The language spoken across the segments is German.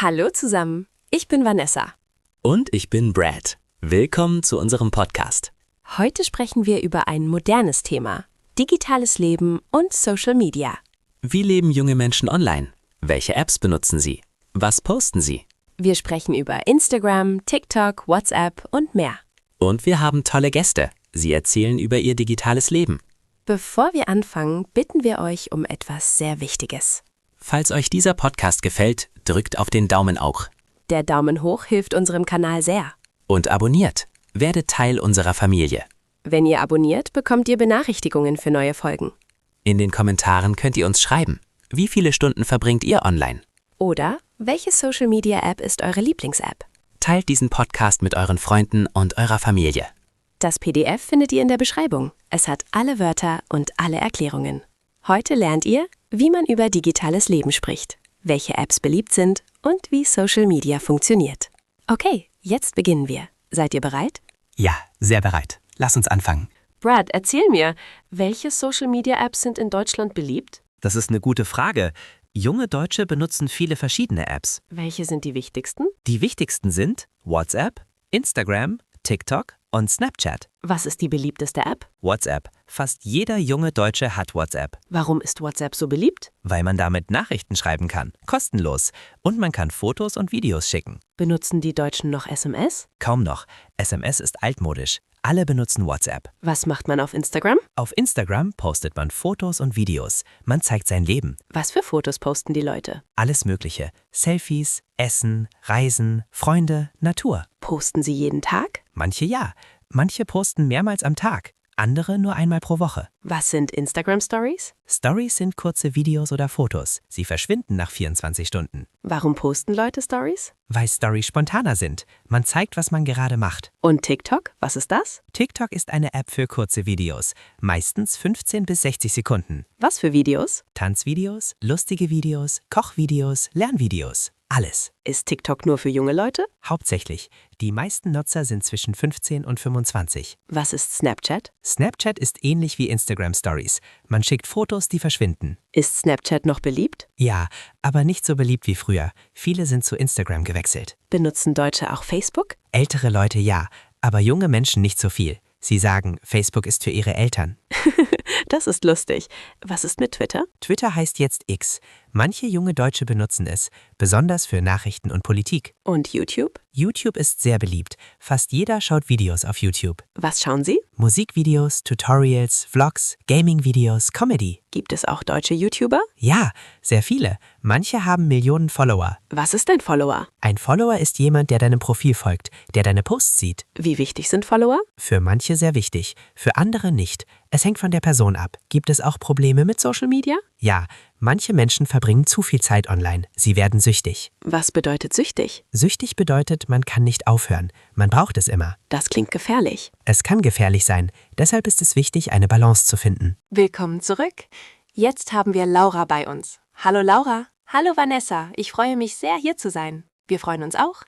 Hallo zusammen, ich bin Vanessa. Und ich bin Brad. Willkommen zu unserem Podcast. Heute sprechen wir über ein modernes Thema: digitales Leben und Social Media. Wie leben junge Menschen online? Welche Apps benutzen sie? Was posten sie? Wir sprechen über Instagram, TikTok, WhatsApp und mehr. Und wir haben tolle Gäste. Sie erzählen über ihr digitales Leben. Bevor wir anfangen, bitten wir euch um etwas sehr Wichtiges. Falls euch dieser Podcast gefällt, drückt auf den Daumen auch. Der Daumen hoch hilft unserem Kanal sehr. Und abonniert. Werdet Teil unserer Familie. Wenn ihr abonniert, bekommt ihr Benachrichtigungen für neue Folgen. In den Kommentaren könnt ihr uns schreiben, wie viele Stunden verbringt ihr online? Oder welche Social Media App ist eure Lieblings-App? Teilt diesen Podcast mit euren Freunden und eurer Familie. Das PDF findet ihr in der Beschreibung. Es hat alle Wörter und alle Erklärungen. Heute lernt ihr, wie man über digitales Leben spricht, welche Apps beliebt sind und wie Social Media funktioniert. Okay, jetzt beginnen wir. Seid ihr bereit? Ja, sehr bereit. Lass uns anfangen. Brad, erzähl mir, welche Social Media Apps sind in Deutschland beliebt? Das ist eine gute Frage. Junge Deutsche benutzen viele verschiedene Apps. Welche sind die wichtigsten? Die wichtigsten sind WhatsApp, Instagram, TikTok und Snapchat. Was ist die beliebteste App? WhatsApp. Fast jeder junge Deutsche hat WhatsApp, Warum ist WhatsApp so beliebt? weil man damit Nachrichten schreiben kann. Kostenlos. Und man kann Fotos und Videos schicken. Benutzen die Deutschen noch SMS? Kaum noch. SMS ist altmodisch. Alle benutzen WhatsApp. Was macht man auf Instagram? Auf Instagram postet man Fotos und Videos. Man zeigt sein Leben. Was für Fotos posten die Leute? Alles Mögliche. Selfies, Essen, Reisen, Freunde, Natur. Posten sie jeden Tag? Manche ja. Manche posten mehrmals am Tag. Andere nur einmal pro Woche. Was sind Instagram Stories? Stories sind kurze Videos oder Fotos. Sie verschwinden nach 24 Stunden. Warum posten Leute Stories? Weil Stories spontaner sind. Man zeigt, was man gerade macht. Und TikTok, was ist das? TikTok ist eine App für kurze Videos. Meistens 15 bis 60 Sekunden. Was für Videos? Tanzvideos, lustige Videos, Kochvideos, Lernvideos. Alles. Ist TikTok nur für junge Leute? Hauptsächlich. Die meisten Nutzer sind zwischen 15 und 25. Was ist Snapchat? Snapchat ist ähnlich wie Instagram Stories. Man schickt Fotos, die verschwinden. Ist Snapchat noch beliebt? Ja, aber nicht so beliebt wie früher. Viele sind zu Instagram gewechselt. Benutzen Deutsche auch Facebook? Ältere Leute ja, aber junge Menschen nicht so viel. Sie sagen, Facebook ist für ihre Eltern. Das ist lustig. Was ist mit Twitter? Twitter heißt jetzt X. Manche junge Deutsche benutzen es, besonders für Nachrichten und Politik. Und YouTube? YouTube ist sehr beliebt. Fast jeder schaut Videos auf YouTube. Was schauen Sie? Musikvideos, Tutorials, Vlogs, Gaming-Videos, Comedy. Gibt es auch deutsche YouTuber? Ja, sehr viele. Manche haben Millionen Follower. Was ist ein Follower? Ein Follower ist jemand, der deinem Profil folgt, der deine Posts sieht. Wie wichtig sind Follower? Für manche sehr wichtig, für andere nicht. Es hängt von der Person ab. Gibt es auch Probleme mit Social Media? Ja, manche Menschen verbringen zu viel Zeit online. Sie werden süchtig. Was bedeutet süchtig? Süchtig bedeutet, man kann nicht aufhören. Man braucht es immer. Das klingt gefährlich. Es kann gefährlich sein. Deshalb ist es wichtig, eine Balance zu finden. Willkommen zurück. Jetzt haben wir Laura bei uns. Hallo Laura. Hallo Vanessa. Ich freue mich sehr, hier zu sein. Wir freuen uns auch.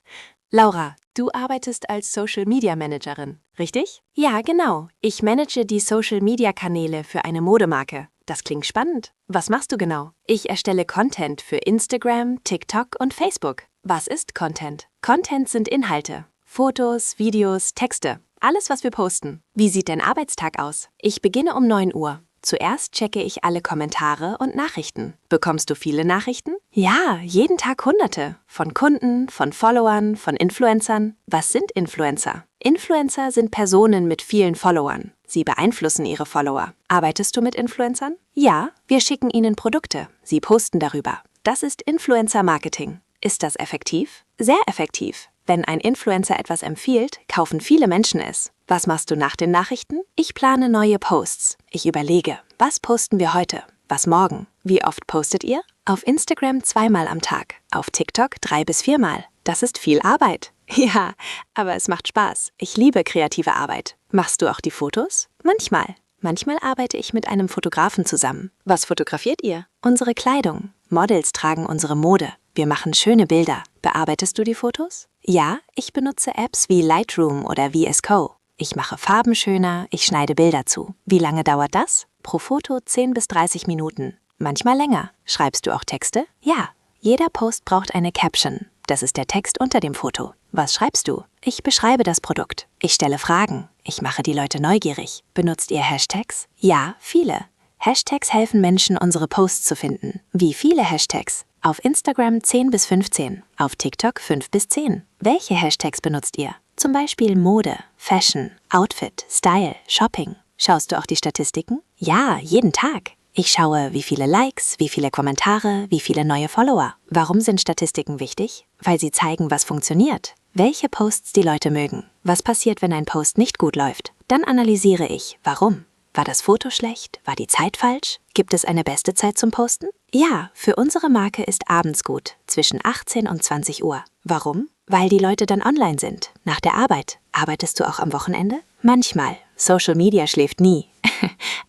Laura, du arbeitest als Social Media Managerin, richtig? Ja, genau. Ich manage die Social Media Kanäle für eine Modemarke. Das klingt spannend. Was machst du genau? Ich erstelle Content für Instagram, TikTok und Facebook. Was ist Content? Content sind Inhalte. Fotos, Videos, Texte. Alles, was wir posten. Wie sieht dein Arbeitstag aus? Ich beginne um 9 Uhr. Zuerst checke ich alle Kommentare und Nachrichten. Bekommst du viele Nachrichten? Ja, jeden Tag Hunderte. Von Kunden, von Followern, von Influencern. Was sind Influencer? Influencer sind Personen mit vielen Followern. Sie beeinflussen ihre Follower. Arbeitest du mit Influencern? Ja, wir schicken ihnen Produkte. Sie posten darüber. Das ist Influencer-Marketing. Ist das effektiv? Sehr effektiv. Wenn ein Influencer etwas empfiehlt, kaufen viele Menschen es. Was machst du nach den Nachrichten? Ich plane neue Posts. Ich überlege, was posten wir heute? Was morgen? Wie oft postet ihr? Auf Instagram 2-mal am Tag, auf TikTok 3- bis 4-mal. Das ist viel Arbeit. Ja, aber es macht Spaß. Ich liebe kreative Arbeit. Machst du auch die Fotos? Manchmal. Manchmal arbeite ich mit einem Fotografen zusammen. Was fotografiert ihr? Unsere Kleidung. Models tragen unsere Mode. Wir machen schöne Bilder. Bearbeitest du die Fotos? Ja, ich benutze Apps wie Lightroom oder VS Code. Ich mache Farben schöner, ich schneide Bilder zu. Wie lange dauert das? Pro Foto 10 bis 30 Minuten. Manchmal länger. Schreibst du auch Texte? Ja. Jeder Post braucht eine Caption. Das ist der Text unter dem Foto. Was schreibst du? Ich beschreibe das Produkt. Ich stelle Fragen. Ich mache die Leute neugierig. Benutzt ihr Hashtags? Ja, viele. Hashtags helfen Menschen, unsere Posts zu finden. Wie viele Hashtags? Auf Instagram 10 bis 15, auf TikTok 5 bis 10. Welche Hashtags benutzt ihr? Zum Beispiel Mode, Fashion, Outfit, Style, Shopping. Schaust du auch die Statistiken? Ja, jeden Tag. Ich schaue, wie viele Likes, wie viele Kommentare, wie viele neue Follower. Warum sind Statistiken wichtig? Weil sie zeigen, was funktioniert. Welche Posts die Leute mögen. Was passiert, wenn ein Post nicht gut läuft? Dann analysiere ich, warum. War das Foto schlecht? War die Zeit falsch? Gibt es eine beste Zeit zum Posten? Ja, für unsere Marke ist abends gut, zwischen 18 und 20 Uhr. Warum? Weil die Leute dann online sind, nach der Arbeit. Arbeitest du auch am Wochenende? Manchmal. Social Media schläft nie.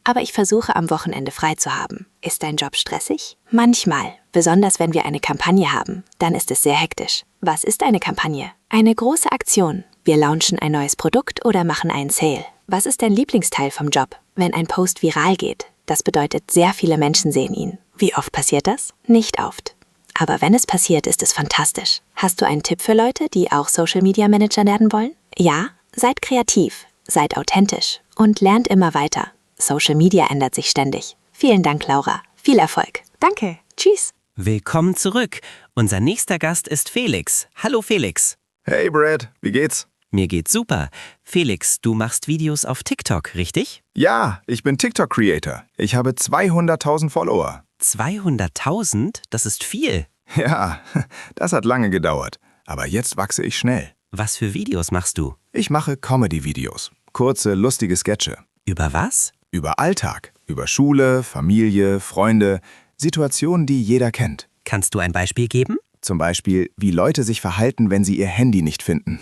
Aber ich versuche am Wochenende frei zu haben. Ist dein Job stressig? Manchmal, besonders wenn wir eine Kampagne haben. Dann ist es sehr hektisch. Was ist eine Kampagne? Eine große Aktion. Wir launchen ein neues Produkt oder machen einen Sale. Was ist dein Lieblingsteil vom Job? Wenn ein Post viral geht, das bedeutet, sehr viele Menschen sehen ihn. Wie oft passiert das? Nicht oft. Aber wenn es passiert, ist es fantastisch. Hast du einen Tipp für Leute, die auch Social Media Manager werden wollen? Ja, seid kreativ, seid authentisch und lernt immer weiter. Social Media ändert sich ständig. Vielen Dank, Laura. Viel Erfolg. Danke. Tschüss. Willkommen zurück. Unser nächster Gast ist Felix. Hallo Felix. Hey Brad, wie geht's? Mir geht's super. Felix, du machst Videos auf TikTok, richtig? Ja, ich bin TikTok-Creator. Ich habe 200.000 Follower. 200.000? Das ist viel. Ja, das hat lange gedauert. Aber jetzt wachse ich schnell. Was für Videos machst du? Ich mache Comedy-Videos. Kurze, lustige Sketche. Über was? Über Alltag. Über Schule, Familie, Freunde. Situationen, die jeder kennt. Kannst du ein Beispiel geben? Zum Beispiel, wie Leute sich verhalten, wenn sie ihr Handy nicht finden.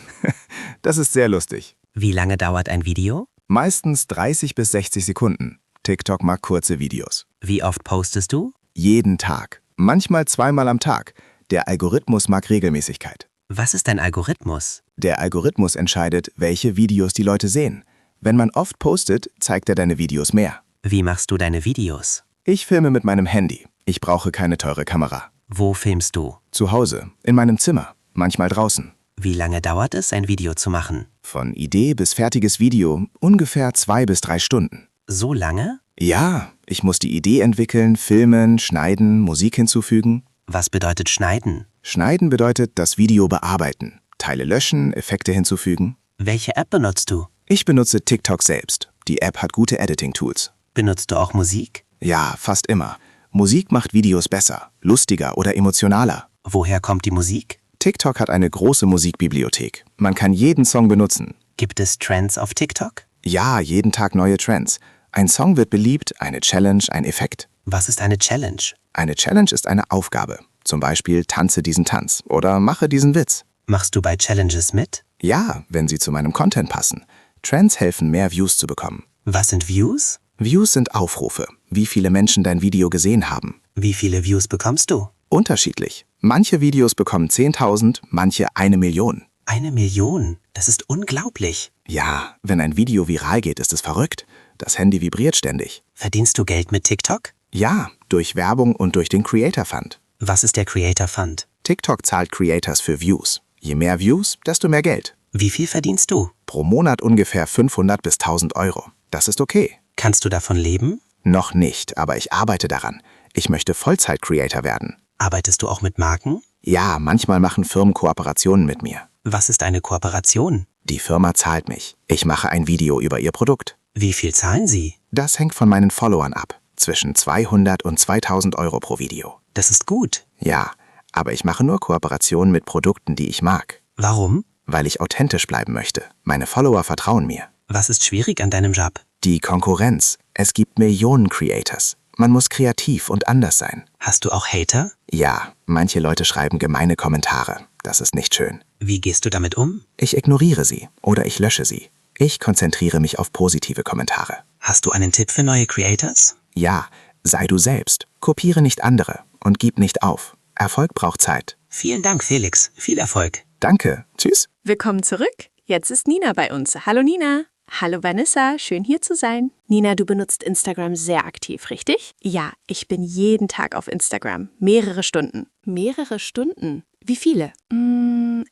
Das ist sehr lustig. Wie lange dauert ein Video? Meistens 30 bis 60 Sekunden. TikTok mag kurze Videos. Wie oft postest du? Jeden Tag. Manchmal zweimal am Tag. Der Algorithmus mag Regelmäßigkeit. Was ist ein Algorithmus? Der Algorithmus entscheidet, welche Videos die Leute sehen. Wenn man oft postet, zeigt er deine Videos mehr. Wie machst du deine Videos? Ich filme mit meinem Handy. Ich brauche keine teure Kamera. Wo filmst du? Zu Hause, in meinem Zimmer, manchmal draußen. Wie lange dauert es, ein Video zu machen? Von Idee bis fertiges Video ungefähr 2 bis 3 Stunden. So lange? Ja, ich muss die Idee entwickeln, filmen, schneiden, Musik hinzufügen. Was bedeutet schneiden? Schneiden bedeutet das Video bearbeiten, Teile löschen, Effekte hinzufügen. Welche App benutzt du? Ich benutze TikTok selbst. Die App hat gute Editing-Tools. Benutzt du auch Musik? Ja, fast immer. Musik macht Videos besser, lustiger oder emotionaler. Woher kommt die Musik? TikTok hat eine große Musikbibliothek. Man kann jeden Song benutzen. Gibt es Trends auf TikTok? Ja, jeden Tag neue Trends. Ein Song wird beliebt, eine Challenge, ein Effekt. Was ist eine Challenge? Eine Challenge ist eine Aufgabe. Zum Beispiel tanze diesen Tanz oder mache diesen Witz. Machst du bei Challenges mit? Ja, wenn sie zu meinem Content passen. Trends helfen, mehr Views zu bekommen. Was sind Views? Views sind Aufrufe, wie viele Menschen dein Video gesehen haben. Wie viele Views bekommst du? Unterschiedlich. Manche Videos bekommen 10.000, manche 1 Million. 1 Million? Das ist unglaublich. Ja, wenn ein Video viral geht, ist es verrückt. Das Handy vibriert ständig. Verdienst du Geld mit TikTok? Ja, durch Werbung und durch den Creator Fund. Was ist der Creator Fund? TikTok zahlt Creators für Views. Je mehr Views, desto mehr Geld. Wie viel verdienst du? Pro Monat ungefähr 500 bis 1.000 Euro. Das ist okay. Kannst du davon leben? Noch nicht, aber ich arbeite daran. Ich möchte Vollzeit-Creator werden. Arbeitest du auch mit Marken? Ja, manchmal machen Firmen Kooperationen mit mir. Was ist eine Kooperation? Die Firma zahlt mich. Ich mache ein Video über ihr Produkt. Wie viel zahlen sie? Das hängt von meinen Followern ab. Zwischen 200 und 2.000 Euro pro Video. Das ist gut. Ja, aber ich mache nur Kooperationen mit Produkten, die ich mag. Warum? Weil ich authentisch bleiben möchte. Meine Follower vertrauen mir. Was ist schwierig an deinem Job? Die Konkurrenz. Es gibt Millionen Creators. Man muss kreativ und anders sein. Hast du auch Hater? Ja, manche Leute schreiben gemeine Kommentare. Das ist nicht schön. Wie gehst du damit um? Ich ignoriere sie oder ich lösche sie. Ich konzentriere mich auf positive Kommentare. Hast du einen Tipp für neue Creators? Ja, sei du selbst. Kopiere nicht andere und gib nicht auf. Erfolg braucht Zeit. Vielen Dank, Felix. Viel Erfolg. Danke. Tschüss. Willkommen zurück. Jetzt ist Nina bei uns. Hallo Nina. Hallo Vanessa, schön hier zu sein. Nina, du benutzt Instagram sehr aktiv, richtig? Ja, ich bin jeden Tag auf Instagram. Mehrere Stunden. Mehrere Stunden? Wie viele?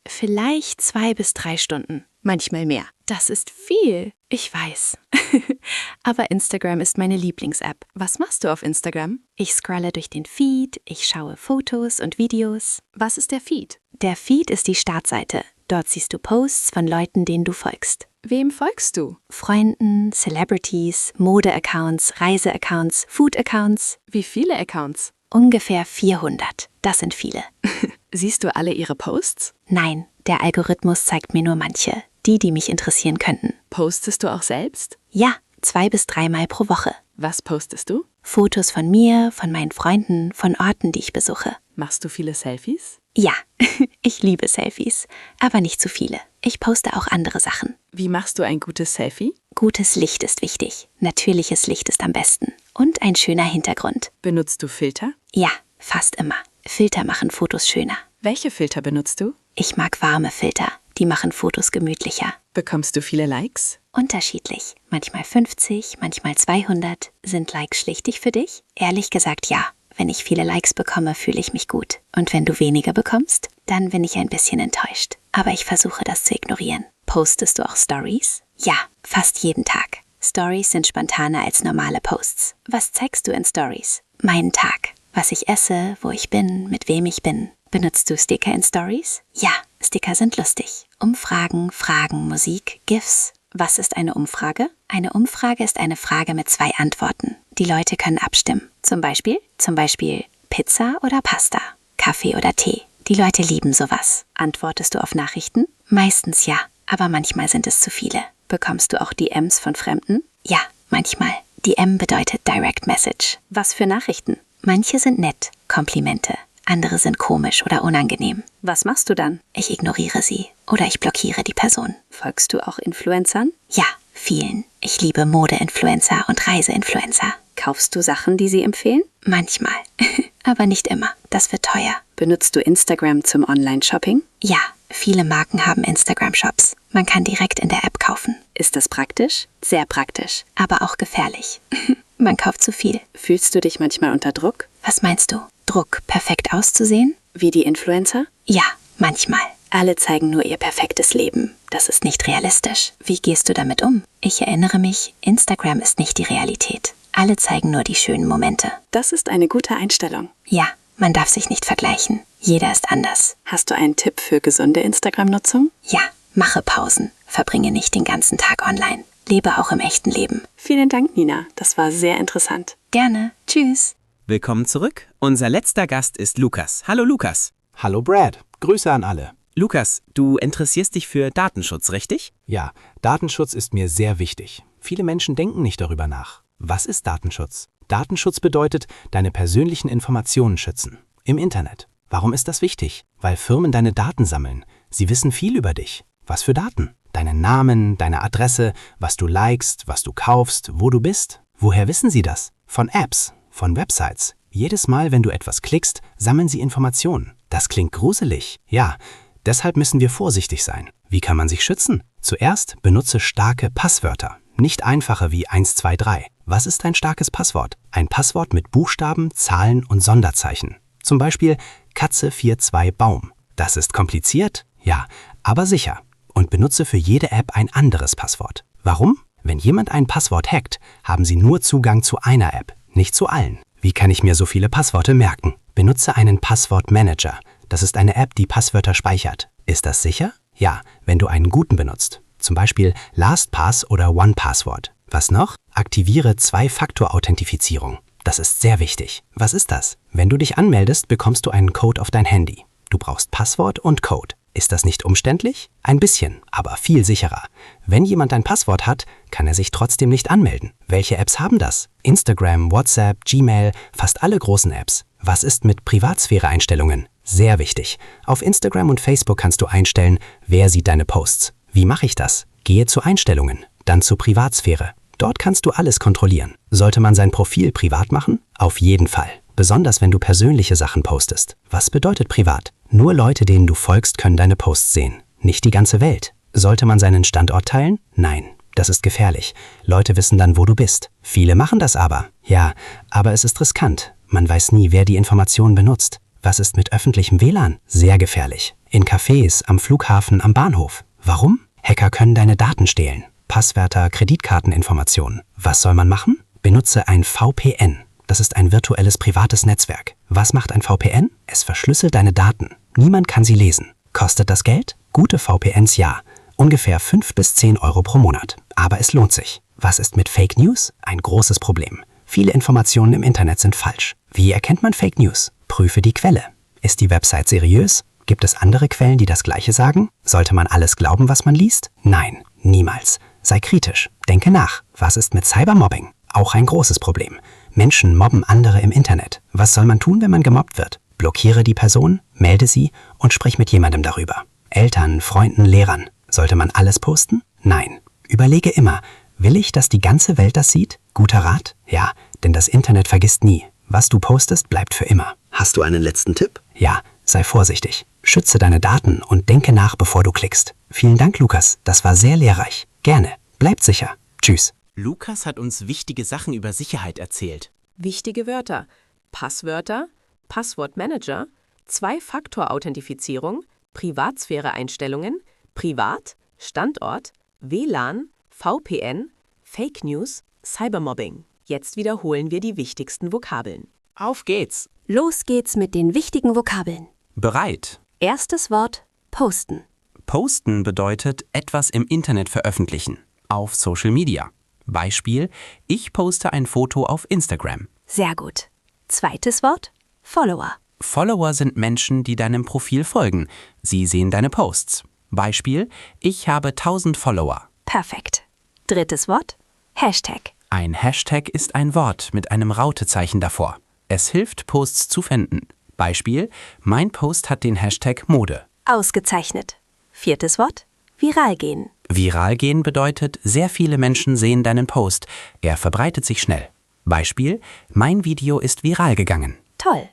Vielleicht 2 bis 3 Stunden. Manchmal mehr. Das ist viel. Ich weiß. Aber Instagram ist meine Lieblings-App. Was machst du auf Instagram? Ich scrolle durch den Feed, ich schaue Fotos und Videos. Was ist der Feed? Der Feed ist die Startseite. Dort siehst du Posts von Leuten, denen du folgst. Wem folgst du? Freunden, Celebrities, Mode-Accounts, Reise-Accounts, Food-Accounts. Wie viele Accounts? Ungefähr 400. Das sind viele. Siehst du alle ihre Posts? Nein, der Algorithmus zeigt mir nur manche. Die mich interessieren könnten. Postest du auch selbst? Ja, 2 bis 3 Mal pro Woche. Was postest du? Fotos von mir, von meinen Freunden, von Orten, die ich besuche. Machst du viele Selfies? Ja, ich liebe Selfies, aber nicht zu viele. Ich poste auch andere Sachen. Wie machst du ein gutes Selfie? Gutes Licht ist wichtig. Natürliches Licht ist am besten. Und ein schöner Hintergrund. Benutzt du Filter? Ja, fast immer. Filter machen Fotos schöner. Welche Filter benutzt du? Ich mag warme Filter. Die machen Fotos gemütlicher. Bekommst du viele Likes? Unterschiedlich. Manchmal 50, manchmal 200. Sind Likes wichtig für dich? Ehrlich gesagt ja. Wenn ich viele Likes bekomme, fühle ich mich gut. Und wenn du weniger bekommst, dann bin ich ein bisschen enttäuscht. Aber ich versuche das zu ignorieren. Postest du auch Stories? Ja, fast jeden Tag. Stories sind spontaner als normale Posts. Was zeigst du in Stories? Meinen Tag. Was ich esse, wo ich bin, mit wem ich bin. Benutzt du Sticker in Stories? Ja, Sticker sind lustig. Umfragen, Fragen, Musik, GIFs. Was ist eine Umfrage? Eine Umfrage ist eine Frage mit 2 Antworten. Die Leute können abstimmen. Zum Beispiel Pizza oder Pasta, Kaffee oder Tee. Die Leute lieben sowas. Antwortest du auf Nachrichten? Meistens ja, aber manchmal sind es zu viele. Bekommst du auch DMs von Fremden? Ja, manchmal. DM bedeutet Direct Message. Was für Nachrichten? Manche sind nett, Komplimente. Andere sind komisch oder unangenehm. Was machst du dann? Ich ignoriere sie oder ich blockiere die Person. Folgst du auch Influencern? Ja, vielen. Ich liebe Mode-Influencer und Reise-Influencer. Kaufst du Sachen, die sie empfehlen? Manchmal, aber nicht immer. Das wird teuer. Benutzt du Instagram zum Online-Shopping? Ja, viele Marken haben Instagram-Shops. Man kann direkt in der App kaufen. Ist das praktisch? Sehr praktisch, aber auch gefährlich. Man kauft zu viel. Fühlst du dich manchmal unter Druck? Was meinst du? Druck, perfekt auszusehen? Wie die Influencer? Ja, manchmal. Alle zeigen nur ihr perfektes Leben. Das ist nicht realistisch. Wie gehst du damit um? Ich erinnere mich, Instagram ist nicht die Realität. Alle zeigen nur die schönen Momente. Das ist eine gute Einstellung. Ja, man darf sich nicht vergleichen. Jeder ist anders. Hast du einen Tipp für gesunde Instagram-Nutzung? Ja, mache Pausen. Verbringe nicht den ganzen Tag online. Lebe auch im echten Leben. Vielen Dank, Nina. Das war sehr interessant. Gerne. Tschüss. Willkommen zurück. Unser letzter Gast ist Lukas. Hallo Lukas. Hallo Brad. Grüße an alle. Lukas, du interessierst dich für Datenschutz, richtig? Ja, Datenschutz ist mir sehr wichtig. Viele Menschen denken nicht darüber nach. Was ist Datenschutz? Datenschutz bedeutet, deine persönlichen Informationen schützen. Im Internet. Warum ist das wichtig? Weil Firmen deine Daten sammeln. Sie wissen viel über dich. Was für Daten? Deinen Namen, deine Adresse, was du likest, was du kaufst, wo du bist. Woher wissen sie das? Von Apps, von Websites. Jedes Mal, wenn du etwas klickst, sammeln sie Informationen. Das klingt gruselig. Ja, deshalb müssen wir vorsichtig sein. Wie kann man sich schützen? Zuerst benutze starke Passwörter. Nicht einfache wie 123. Was ist ein starkes Passwort? Ein Passwort mit Buchstaben, Zahlen und Sonderzeichen. Zum Beispiel Katze 42 Baum. Das ist kompliziert? Ja, aber sicher. Und benutze für jede App ein anderes Passwort. Warum? Wenn jemand ein Passwort hackt, haben sie nur Zugang zu einer App, nicht zu allen. Wie kann ich mir so viele Passworte merken? Benutze einen Passwortmanager. Das ist eine App, die Passwörter speichert. Ist das sicher? Ja, wenn du einen guten benutzt. Zum Beispiel LastPass oder OnePassword. Was noch? Aktiviere 2-Faktor-Authentifizierung. Das ist sehr wichtig. Was ist das? Wenn du dich anmeldest, bekommst du einen Code auf dein Handy. Du brauchst Passwort und Code. Ist das nicht umständlich? Ein bisschen, aber viel sicherer. Wenn jemand ein Passwort hat, kann er sich trotzdem nicht anmelden. Welche Apps haben das? Instagram, WhatsApp, Gmail, fast alle großen Apps. Was ist mit Privatsphäre-Einstellungen? Sehr wichtig. Auf Instagram und Facebook kannst du einstellen, wer sieht deine Posts. Wie mache ich das? Gehe zu Einstellungen, dann zu Privatsphäre. Dort kannst du alles kontrollieren. Sollte man sein Profil privat machen? Auf jeden Fall. Besonders wenn du persönliche Sachen postest. Was bedeutet privat? Nur Leute, denen du folgst, können deine Posts sehen. Nicht die ganze Welt. Sollte man seinen Standort teilen? Nein. Das ist gefährlich. Leute wissen dann, wo du bist. Viele machen das aber. Ja, aber es ist riskant. Man weiß nie, wer die Informationen benutzt. Was ist mit öffentlichem WLAN? Sehr gefährlich. In Cafés, am Flughafen, am Bahnhof. Warum? Hacker können deine Daten stehlen. Passwörter, Kreditkarteninformationen. Was soll man machen? Benutze ein VPN. Das ist ein virtuelles privates Netzwerk. Was macht ein VPN? Es verschlüsselt deine Daten. Niemand kann sie lesen. Kostet das Geld? Gute VPNs ja. Ungefähr 5 bis 10 Euro pro Monat. Aber es lohnt sich. Was ist mit Fake News? Ein großes Problem. Viele Informationen im Internet sind falsch. Wie erkennt man Fake News? Prüfe die Quelle. Ist die Website seriös? Gibt es andere Quellen, die das Gleiche sagen? Sollte man alles glauben, was man liest? Nein, niemals. Sei kritisch. Denke nach. Was ist mit Cybermobbing? Auch ein großes Problem. Menschen mobben andere im Internet. Was soll man tun, wenn man gemobbt wird? Blockiere die Person, melde sie und sprich mit jemandem darüber. Eltern, Freunden, Lehrern. Sollte man alles posten? Nein. Überlege immer, will ich, dass die ganze Welt das sieht? Guter Rat? Ja, denn das Internet vergisst nie. Was du postest, bleibt für immer. Hast du einen letzten Tipp? Ja, sei vorsichtig. Schütze deine Daten und denke nach, bevor du klickst. Vielen Dank, Lukas. Das war sehr lehrreich. Gerne. Bleibt sicher. Tschüss. Lukas hat uns wichtige Sachen über Sicherheit erzählt. Wichtige Wörter: Passwörter, Passwortmanager, Zwei-Faktor-Authentifizierung, Privatsphäre-Einstellungen, Privat, Standort, WLAN, VPN, Fake News, Cybermobbing. Jetzt wiederholen wir die wichtigsten Vokabeln. Auf geht's! Los geht's mit den wichtigen Vokabeln. Bereit. Erstes Wort: posten. Posten bedeutet etwas im Internet veröffentlichen. Auf Social Media. Beispiel: Ich poste ein Foto auf Instagram. Sehr gut. Zweites Wort: Follower. Follower sind Menschen, die deinem Profil folgen. Sie sehen deine Posts. Beispiel: Ich habe 1000 Follower. Perfekt. Drittes Wort: Hashtag. Ein Hashtag ist ein Wort mit einem Rautezeichen davor. Es hilft, Posts zu finden. Beispiel: Mein Post hat den Hashtag Mode. Ausgezeichnet. Viertes Wort: viral gehen. Viral gehen bedeutet, sehr viele Menschen sehen deinen Post. Er verbreitet sich schnell. Beispiel: Mein Video ist viral gegangen. Toll.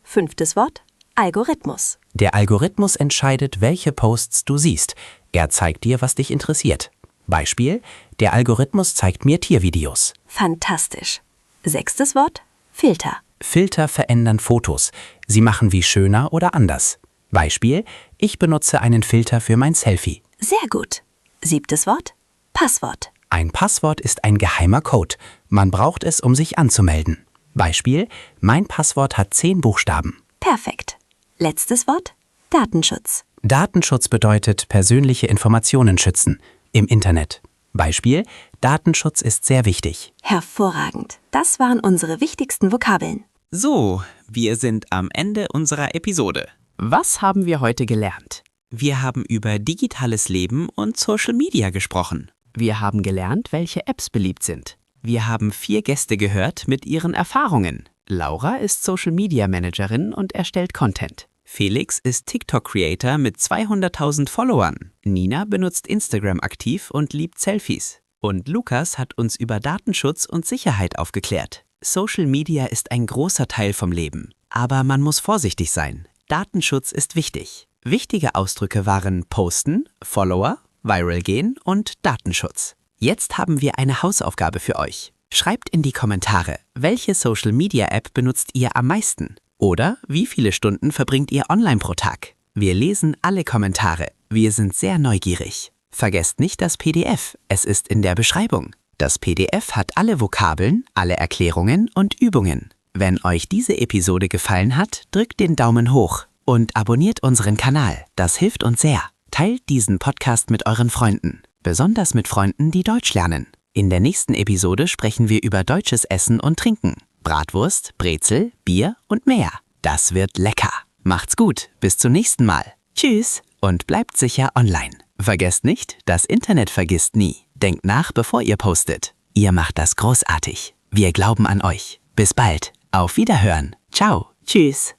Fünftes Wort: Algorithmus. Der Algorithmus entscheidet, welche Posts du siehst. Er zeigt dir, was dich interessiert. Beispiel: Der Algorithmus zeigt mir Tiervideos. Fantastisch. Sechstes Wort: Filter. Filter verändern Fotos. Sie machen wie schöner oder anders. Beispiel: Ich benutze einen Filter für mein Selfie. Sehr gut. Siebtes Wort: Passwort. Ein Passwort ist ein geheimer Code. Man braucht es, um sich anzumelden. Beispiel: Mein Passwort hat 10 Buchstaben. Perfekt. Letztes Wort: Datenschutz. Datenschutz bedeutet persönliche Informationen schützen. Im Internet. Beispiel: Datenschutz ist sehr wichtig. Hervorragend. Das waren unsere wichtigsten Vokabeln. So, wir sind am Ende unserer Episode. Was haben wir heute gelernt? Wir haben über digitales Leben und Social Media gesprochen. Wir haben gelernt, welche Apps beliebt sind. Wir haben 4 Gäste gehört mit ihren Erfahrungen. Laura ist Social Media Managerin und erstellt Content. Felix ist TikTok-Creator mit 200.000 Followern. Nina benutzt Instagram aktiv und liebt Selfies. Und Lukas hat uns über Datenschutz und Sicherheit aufgeklärt. Social Media ist ein großer Teil vom Leben. Aber man muss vorsichtig sein. Datenschutz ist wichtig. Wichtige Ausdrücke waren Posten, Follower, Viral gehen und Datenschutz. Jetzt haben wir eine Hausaufgabe für euch. Schreibt in die Kommentare, welche Social Media App benutzt ihr am meisten? Oder wie viele Stunden verbringt ihr online pro Tag? Wir lesen alle Kommentare. Wir sind sehr neugierig. Vergesst nicht das PDF. Es ist in der Beschreibung. Das PDF hat alle Vokabeln, alle Erklärungen und Übungen. Wenn euch diese Episode gefallen hat, drückt den Daumen hoch und abonniert unseren Kanal. Das hilft uns sehr. Teilt diesen Podcast mit euren Freunden. Besonders mit Freunden, die Deutsch lernen. In der nächsten Episode sprechen wir über deutsches Essen und Trinken. Bratwurst, Brezel, Bier und mehr. Das wird lecker. Macht's gut, bis zum nächsten Mal. Tschüss und bleibt sicher online. Vergesst nicht, das Internet vergisst nie. Denkt nach, bevor ihr postet. Ihr macht das großartig. Wir glauben an euch. Bis bald. Auf Wiederhören. Ciao. Tschüss.